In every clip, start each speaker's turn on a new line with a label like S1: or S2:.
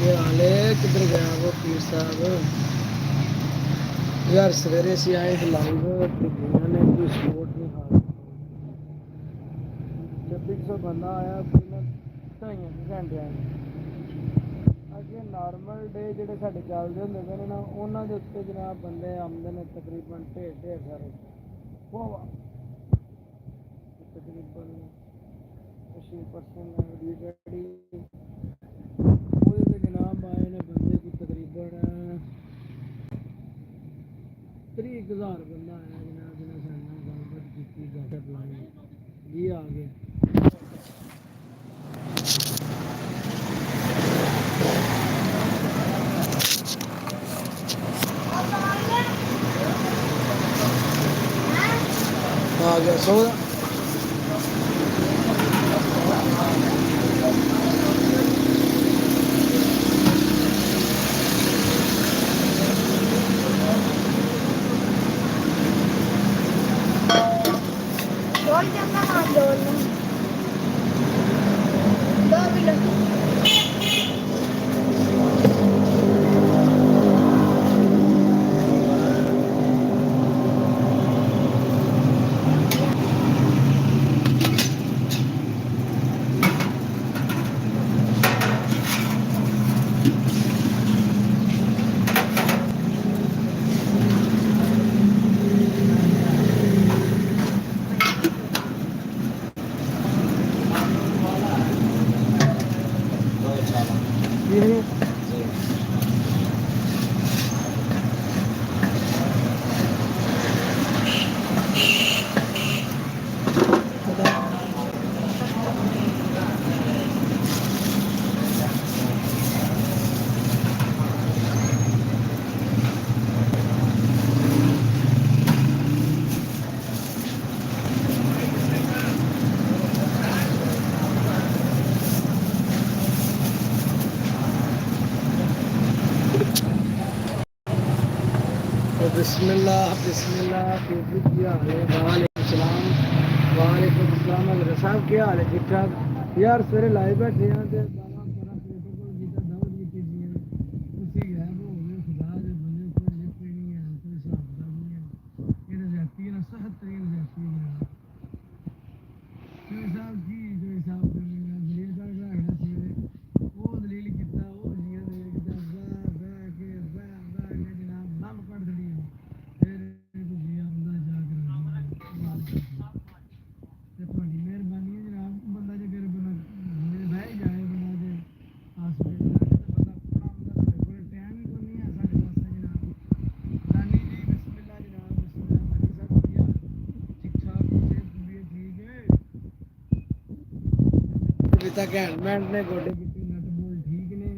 S1: ये हाले किधर गया वो पीर साहब यार सवेरे से आए थे लाइव ने कोई सपोर्ट नहीं खा 2600 बंदा आया ढाइयां घंटे अगे नॉर्मल डे ਜਿਹੜੇ ਸਾਡੇ ਚੱਲਦੇ ਹੁੰਦੇ ਨੇ ਨਾ ਉਹਨਾਂ ਦੇ ਉੱਤੇ ਜਨਾਬ ਬੰਦੇ ਆਉਂਦੇ ਨੇ ਤਕਰੀਬਨ ਢੇਰ ਸਾਰੇ ਵਾਹ ਤਕਰੀਬਨ 80% ਦੀ ਜਿਹੜੀ ਉਹਦੇ ਜਨਾਬ ਆਏ ਨੇ ਬੰਦੇ ਕੋਈ ਤਕਰੀਬਨ 30,000 ਬੰਦਾ ਆਇਆ ਜਨਾਬ ਜਿਹਨਾਂ ਸਾਡੇ ਨਾਲ ਗੱਲਬਾਤ ਕੀਤੀ ਗੱਲਬਾਤ ਲਾਈ ਜੀ ਆ ਗਏ आ गया सो बिस्मिल्लाह बिस्मिल्लाह क्या हाल है वालेकुम सलाम अगर साहब क्या हाल है ठीक ठाक यार सवेरे लाइव बैठे हैं ते बाबा बड़ा प्रोटोकॉल कीता दावत कीती जी ਤੁਸੀਂ ਗਾਇਬ ਹੋ ਗਏ ਖੁਦਾ ਦੇ ਬੰਦੇ ਕੋਈ ਲਿਪ ਨਹੀਂ ਹੈ ਕੋਈ ਹਿਸਾਬ ਦਾ ਨਹੀਂ ਹੈ ਇਹ ਰਜ਼ਾਤੀ ਨਾ ਸਖਤ ਤਰੀਨ ਰਜ਼ਾਤੀ ਹੈ ਕੋਈ ਸਾਹਿਬ ਕੀ ਕੋਈ ਸਾਹਿਬ ਕਰੇਗਾ ਦਲੀਲ ਕਰ ਰੱਖਣਾ ਸੀ ਉਹ ਦਲੀਲ ਕੀਤਾ ਉਹ ਜੀਆਂ ਦੇ ਕੀਤਾ ਬੈ ਕੇ ਜਨਾਬ ਨਮ ਕੱਢ ਦੜੀ ਤੇ ਤੁਹਾਡੀ ਮਿਹਰਬਾਨੀ ਹੈ ਜਨਾਬ ਬੰਦਾ ਜੇ ਫਿਰ ਬੰਦਾ ਬਹਿ ਜਾਏ ਬੰਦਾ ਜੇ ਹਸਪੀਟਲ ਜਾ ਕੇ ਤੇ ਬੰਦਾ ਪੂਰਾ ਹੁੰਦਾ ਸਾਡੇ ਕੋਲ ਟਾਈਮ ਹੀ ਕੋਈ ਨਹੀਂ ਹੈ ਸਾਡੇ ਪਾਸੇ ਜਨਾਬ ਰਾਨੀ ਜੀ ਬਿਸਮਿਲ੍ਲਾ ਜਨਾਬ ਬਿਸਮਿਲ੍ਲਾ ਮਾਨੀ ਸਾਹਿਬ ਵਧੀਆ ਠੀਕ ਠਾਕ ਤੇ ਤਬੀਅਤ ਠੀਕ ਹੈ ਅਭੀ ਤੱਕ ਹੈਲਮਟ ਨੇ ਗੋਡੇ ਕੀਤੀ ਨਟ ਬੋਲ ਠੀਕ ਨੇ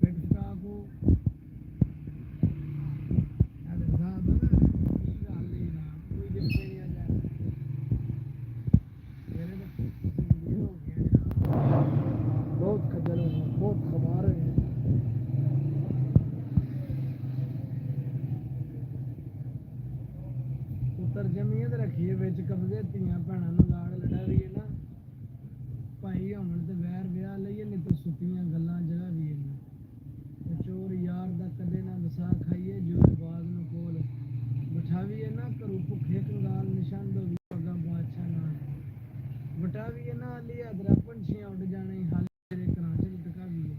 S1: ਫਿਟ ਸਟਾਕ ਹੋ ਜਮੀਅਤ ਰੱਖੀਏ ਵਿੱਚ ਕਬਜ਼ੇ ਧੀਆਂ ਭੈਣਾਂ ਨੂੰ ਲਾੜ ਲੜਾ ਵੀ ਹੈ ਨਾ ਭਾਈ ਹੋਣ ਤੇ ਵੈਰ ਵਿਆਹ ਲਈਏ ਨਹੀਂ ਤੇ ਸੁੱਤੀਆਂ ਗੱਲਾਂ ਜਗ੍ਹਾ ਵੀ ਹੈ ਨਾ ਚੋਰ ਯਾਰ ਦਾ ਕਦੇ ਨਾ ਵਸਾ ਖਾਈਏ ਜੋ ਬਾਜ਼ ਨੂੰ ਕੋਲ ਬਿਠਾਵੀਏ ਨਾ ਘਰੋਂ ਭੁੱਖੇ ਕੰਗਾਲ ਨਿਸ਼ਾਨ ਦੋ ਅੱਗਾ ਬਾਦਸ਼ਾਹ ਨਾਲ ਵਟਾਵੀਏ ਨਾ ਅਲੀ ਅਦਰਾ ਪੰਛੀਆਂ ਉੱਡ ਜਾਣੇ ਹਾਲੇ ਤੇਰੇ ਘਰਾਂ ਚ ਟਕਾ ਵੀ ਹੈ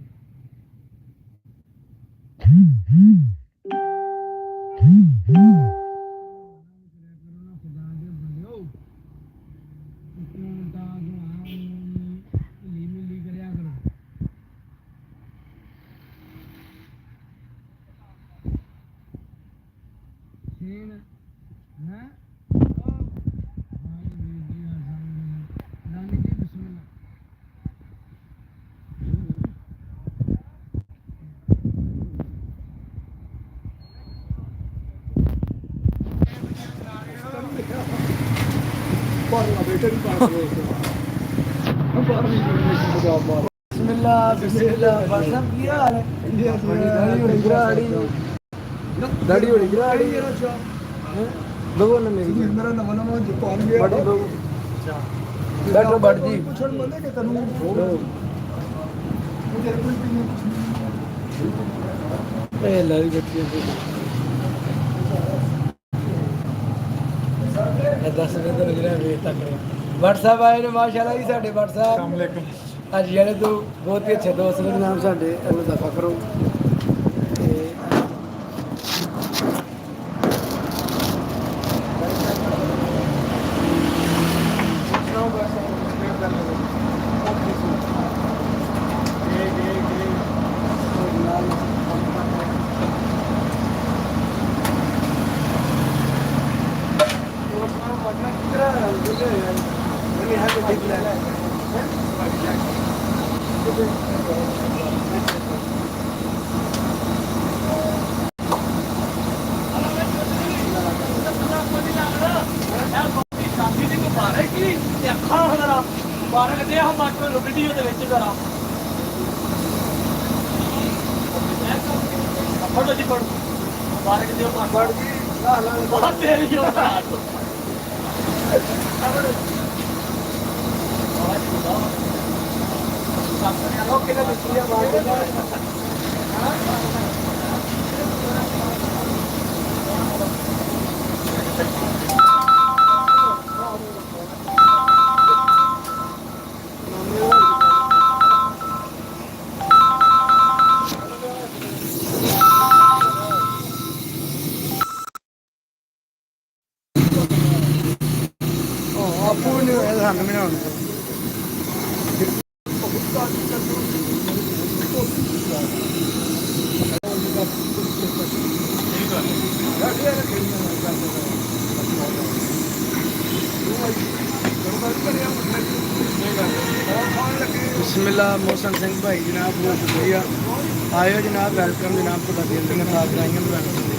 S1: बिस्मिल्लाह बिस्मिल्लाह सब क्या हाल है दाढ़ी बड़ी गिराड़ी लोगों ने मेरी मेरा नवा नवा जापान गया बड़ी लोग बैठो बड़ जी पूछन बंदे के तनु मुझे कोई ਇਹ ਲੈ ਬੱਚੀ ਇਹ 10 ਰੁਪਏ ਦਾ ਜਿਹੜਾ ਵੇਚ ਤੱਕ WhatsApp ਆਏ ਨੇ ਮਾਸ਼ਾਅੱਲਾ ਜੀ ਸਾਡੇ WhatsApp
S2: अस्सलाम वालेकुम।
S1: ਅੱਜ ਜਿਹੜੇ ਤੋਂ ਬਹੁਤ ਹੀ ਅੱਛੇ ਦੋਸਤ ਨੇ ਨਾਮ ਸਾਡੇ ਇਹਨੂੰ ਦਫਾ ਕਰੋ ਤੇ
S3: ਵੀਡੀਓ ਦੇ ਵਿੱਚ ਕਰਾਂ ਫੋਟੋ ਜੀ ਫੋਟੋ ਬਾਰੇ ਕਿ ਦਿਓ ਪੜ ਜੀ ਲਾ ਲਾ ਬਹੁਤ ਤੇਰੀ ਹੋ ਰਹਾ ਲੋਕੇ ਦਾ ਬਿਸਰੀਆ ਬਾਰੇ
S1: ਆਪੂ ਨੇ ਇਹ ਸਾਨੂੰ ਬਣਾਉਣ बिस्मिल्लाह मोहसन सिंह भाई जनाब बहुत शुक्रिया आयो जनाब वेलकम जनाब तो दिल दिन साफ कराइए वेलकम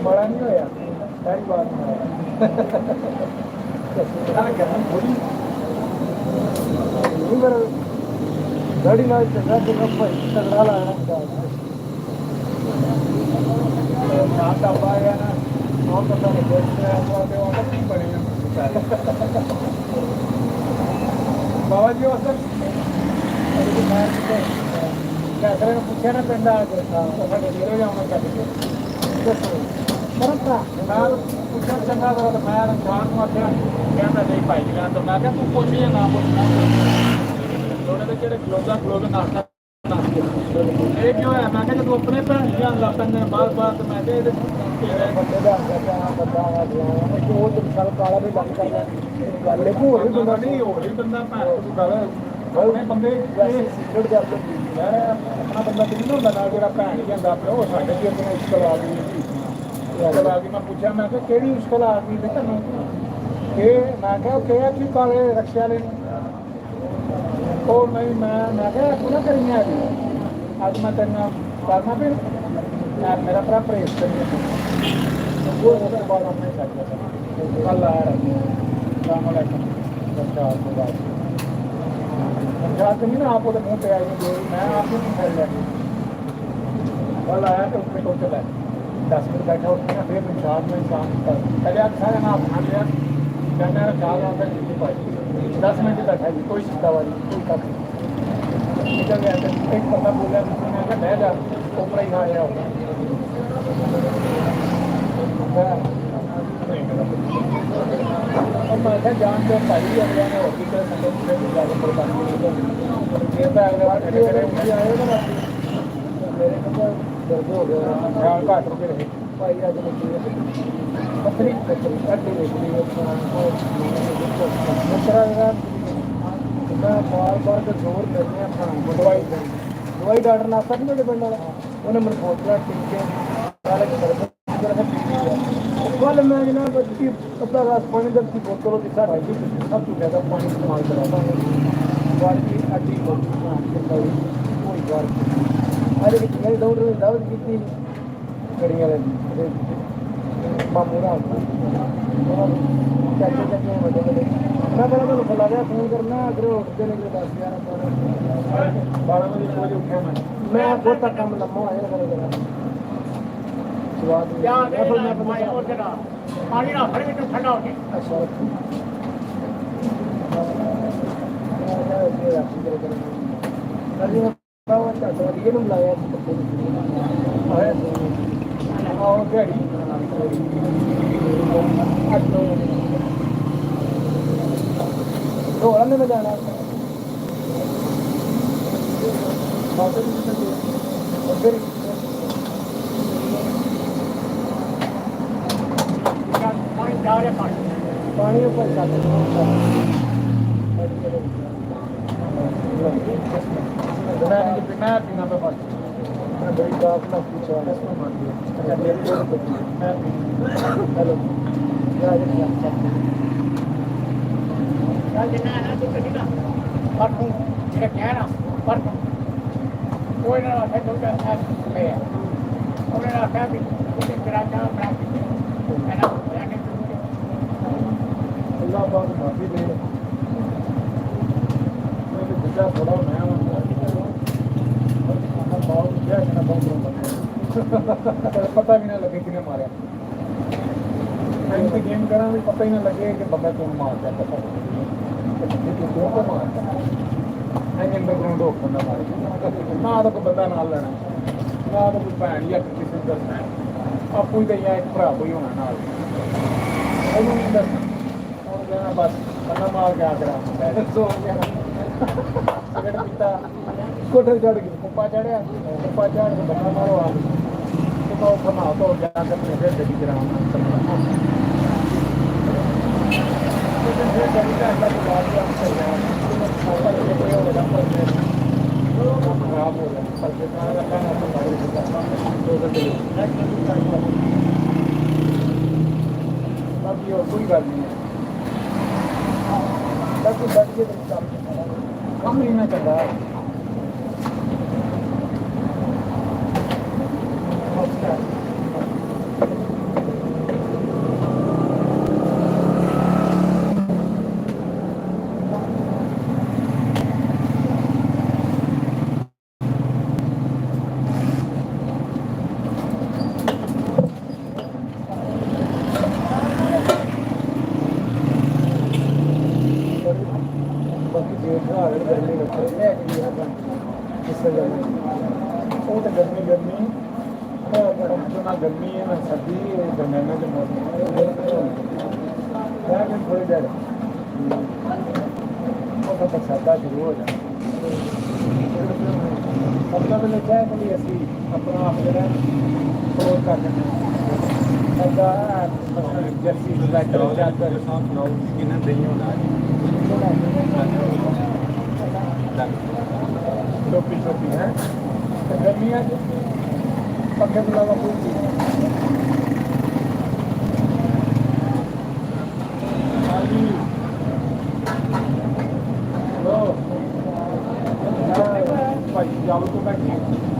S1: बड़ा नहीं होया सारी बात गाड़ी ना चंगा चंगा तगड़ा लाना ढाबा गया ना और पता नहीं बनेगा बाबा जी वसर पूछा ना पिंड पूछा चंगा तो मैं रमजान में आख्या कहता नहीं भाई जी तो मैं क्या तू पुछ ना पुछना थोड़े तो जेह्ड़े ग्लोव नाश्ता ये क्यों है मैं क्या तू अपने भैन जी लग पैंदे बार बार तो मैं क्या बंदे का काला भी लग करना लेकिन होर भी बंदा नहीं होर भी बंदा भैन गल अपने बंदे सीक्रेट कर यार अपना बंदा किसी होंदा ना जेह्ड़ा भैन ही आंदा पिओ साढ़े जी अपनी मुश्किल आ गई मुश्किल आ गई मैं पूछा मैं क्या केह्ड़ी मुश्किल आ गई ते तैनूं मैं क्या केह् की काले रक्शे वाले और नहीं मैं क्या पूरा करी है अज मैं तेरे करना फिर मेरा भरा परहेज करिए कल आया पंचायत नहीं ना आप मुँह पे आई मैं आपको नहीं फैल लिया कल आया तो उसमें टोटल है 10 मिनट बैठा उसमें फिर पंचायत में शाम पहले आप सारे ना खा लिया कहना ख्याल आता है 10 मिनट बैठा जी कोई शिकावारी कोई कख निकल गया एक बंदा बोला मैं क्या बह जा ऊपर ही खा रहा होगा और मैं क्या जान के भाई अगले ने होगी तो संडे में जाकर कुर्बानी ये तो अगले बार खड़े खड़े आएगा मेरे को दर्द हो गया ख्याल घट रुके रहे भाई आज पत्थरी पत्थरी अड्डी देखी दूसरा ਮੈਂ ਬਾਰ ਤੇ ਜ਼ੋਰ ਲੈਂਦੇ ਆ ਖਾਣ ਦਵਾਈ ਡਾਕਟਰ ਨਾਲ ਸੱਟ ਮੇਰੇ ਪਿੰਡ ਵਾਲਾ ਉਹਨੇ ਮੈਨੂੰ ਬੋਤਲਾਂ ਟੀਕੇ ਨਾਲ ਕੱਲ ਮੈਂ ਜਨਾਬ ਬੱਚੀ ਅੱਧਾ ਗਲਾਸ ਪਾਣੀ ਦਾ ਬੋਤਲ ਦੀ ਸਾਡਾ ਜੀ ਸਭ ਤੋਂ ਜ਼ਿਆਦਾ ਪਾਣੀ ਇਸਤੇਮਾਲ ਕਰਾਤਾ ਬਾਕੀ ਅੱਡੀ ਕੋਈ ਵਾਰ ਅਰੇ ਕਿ ਮੈਂ ਦੌੜ ਰਹੀ ਦਾਵਤ ਕੀਤੀ ਗੜੀਆਂ ਵਾਲੇ ਮਾਮੂ ਦਾ ਚਾਚੇ ਚਾਚੇ ਵੱਡੇ ਵੱਡੇ ਮੈਂ ਪਹਿਲਾਂ ਤੁਹਾਨੂੰ ਫਲਾ ਗਿਆ ਫੋਨ ਕਰਨਾ ਅਗਰ ਉੱਠਦੇ ਨੇ 10 11 12 ਵਜੇ ਕੋਈ ਉੱਠਿਆ ਮੈਂ ਬਹੁਤ ਤੱਕ ਕੰਮ ਲੰਮਾ ਆਇਆ ਕਰੇ ਸਵਾਦ
S3: ਯਾਰ ਮੈਂ ਉਹ ਜਿਹੜਾ ਪਾਣੀ ਨਾ ਫੜ ਕੇ ਠੰਡਾ ਹੋ ਗਿਆ
S1: ਅੱਛਾ ਇਹ ਨੂੰ ਲਾਇਆ ਆਹ ਦਿਹਾੜੀ ਢੋਲਾਂ ਨੇ ਮੈਂ ਜਾਣਾ ਫਿਰ
S3: ਪਾਣੀ ਜਾ ਰਿਹਾ
S1: ਪਾਣੀ ਉੱਪਰ मैं पीना पे बात मैं बड़ी बात ना पूछा इसमें मान लिया अच्छा मेरे को मैं हेलो यार
S3: ਜਿੰਨਾ ਹੈ ਤੂੰ ਕਦੀ ਨਾ ਪਰ ਤੂੰ ਜਿਹੜਾ ਕਹਿ ਨਾ ਪਰ ਕੋਈ ਨਾ ਆਖੇ ਤੂੰ ਕਹਿ ਪਿਆ ਉਹਨੇ ਆਖਿਆ ਵੀ ਤੂੰ ਤੇਰਾ ਚਾਹ ਬਣਾ ਕੇ ਹੈ ਨਾ
S1: अल्लाह पाक माफी दे मैं भी गुस्सा थोड़ा मैं बहुत क्या कहना बहुत पता भी ना लगे किने मारे मैं गेम करा भी पता ही ना लगे कि बंदा कौन मारता है पता क्यों को मारता है अंडरग्राउंड ओपन ना मारे ना तो कोई बंदा नाल लेना ना तो कोई भैन या किसी को दसना आपू ही तो एक भरा कोई होना नाल नहीं दसना और कहना बस बंदा मार के आ करा सो गया सिगरेट पीता कोठे चढ़ गई कुप्पा चढ़िया कुप्पा चढ़ के बंदा मारो आ तो बना तो जाकर फिर गड्डी चलाना खराब हो गया बाकी और कोई गल नहीं है बाकी बैठ के कम नहीं ना कर रहा गर्मी है ना सर्दी गरमैना के मौसम थोड़ी देर बरसाता शुरू हो जाए अपना मैंने क्या है कि असी अपना आप जो फ्लोर कर जर्सी टोपी टोपी है गर्मियाँ पक्के बुलावा कोई चीज़ भाई जाओ तो बैठिए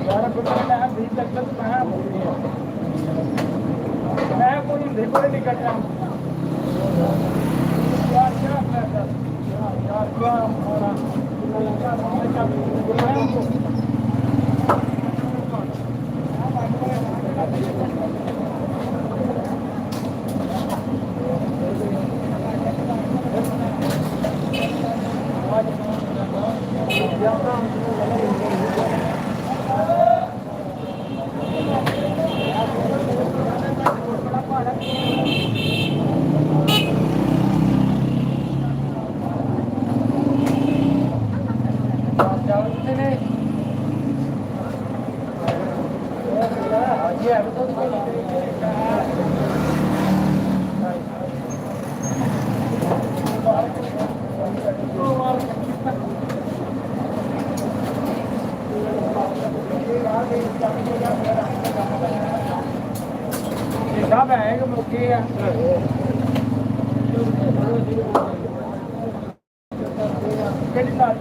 S3: ਯਾਰ ਕੋਈ ਕਹਿੰਦਾ ਵੀ ਤੱਕ ਮੈਂ ਮੁੱਕੀ ਆ ਮੈਂ ਕੋਈ ਨਹੀਂ ਕਰਦਾ ਯਾਰ ਕਿਆ ਕਰਦਾ ਯਾਰ ਕਿਆ ਹੋਣਾ ਸਭ ਹੈ ਕਿ ਮੁੱਕੇ ਆ ਕਿਹੜੀ ਸਾਲ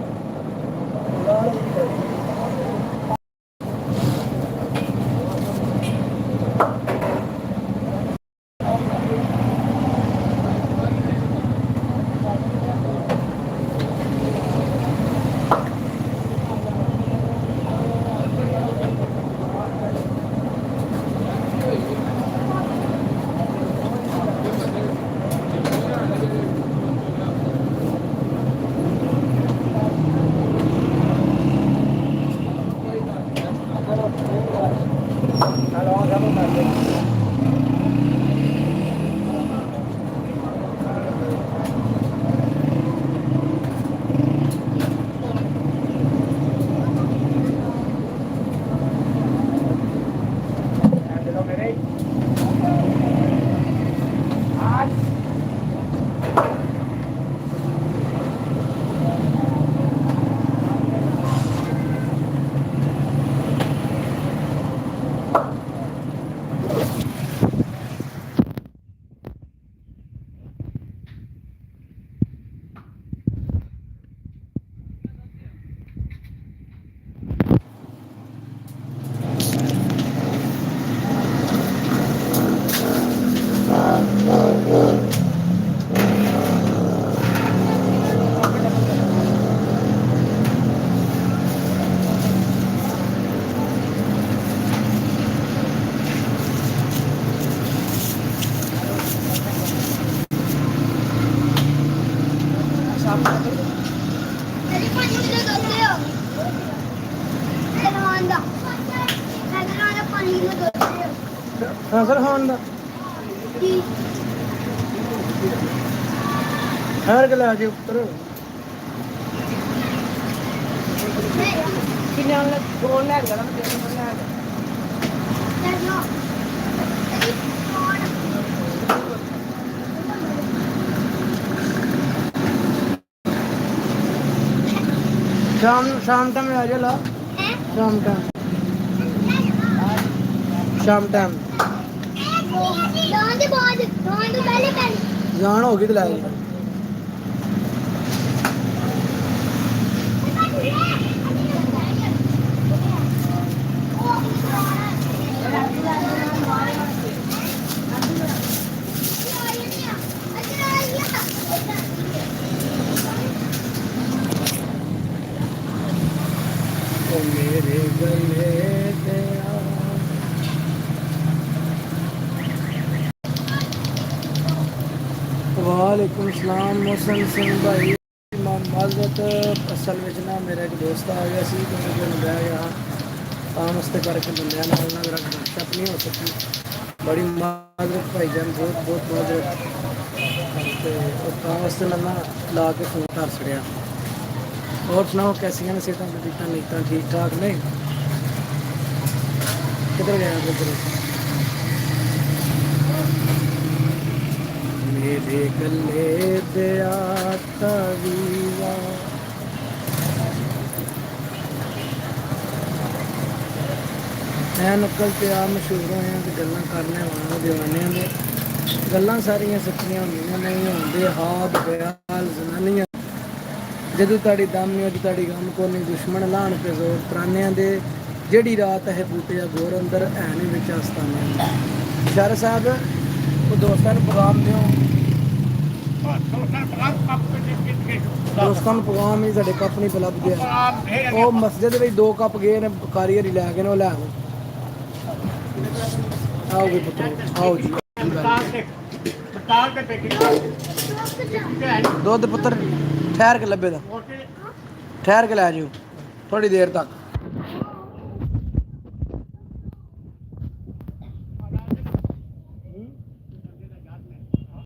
S1: ਸਰ ਖਾਨ ਦਾ ਹਰ ਗਲਾ ਦੇ ਉੱਪਰ ਕਿੰਨੇ ਆਣ ਲੱਗ ਕੋਲ ਲੈ ਗਿਆ ਨਾ ਤੇ ਕੋਲ ਲੈ ਗਿਆ शाम टाइम आ जा ला शाम टाइम जान होगी तो ला मेरे गले तेरा वालेकुम सलाम मोहसन सिंह भाई माजरत असल में ना मेरा एक दोस्त आ गया सी तो मुझे बह गया काम वास्ते करके बंद ना मेरा गपशप नहीं हो सकी बड़ी माजरत भाई जान बहुत माजरत तो काम वास्ते मैं ला के फोन कर छड़िया और सुनाओ कैसी ने सेहत नीता ठीक ठाक ने किधर गया किधर मेरे गले तेरा तवीवा नकल ते आ मशहूर होए हैं गल्लां करने वाले दीवाने दे गल्लां सारियां सच्चियां होंदियां नहीं होंदे हाथ बयाल जनानियां ਜਦੋਂ ਤੁਹਾਡੀ ਦਮ ਨਹੀਂ ਅੱਜ ਤੁਹਾਡੀ ਗਮ ਕੋ ਨਹੀਂ ਦੁਸ਼ਮਣ ਲਾਣ ਤੇ ਜ਼ੋਰ ਤਰਾਨਿਆਂ ਦੇ ਜਿਹੜੀ ਰਾਤ ਹੈ ਬੂਟਿਆ ਗੋਰ ਅੰਦਰ ਹੈ ਨਹੀਂ ਵਿੱਚ ਆਸਤਾਨੇ ਸ਼ਰ ਸਾਹਿਬ ਉਹ ਦੋਸਤਾਂ ਨੂੰ ਪੈਗਾਮ ਦਿਓ ਦੋਸਤਾਂ ਨੂੰ ਪੈਗਾਮ ਹੀ ਸਾਡੇ ਕੱਪ ਨਹੀਂ ਲੱਭਦੇ ਉਹ ਮਸਜਿਦ ਵਿੱਚ 2 ਕੱਪ ਗਏ ਨੇ ਕਾਰੀਗਰੀ ਲੈ ਕੇ ਨੇ ਉਹ ਲੈ ਆਓ ਆਓ ਵੀ ਪੁੱਤਰ ਆਓ ਜੀ ਦੁੱਧ ਪੁੱਤਰ ਠਹਿਰ ਕੇ ਲੱਭੇ ਦਾ ਠਹਿਰ ਕੇ ਲੈ ਜਿਓ ਥੋੜੀ ਦੇਰ ਤੱਕ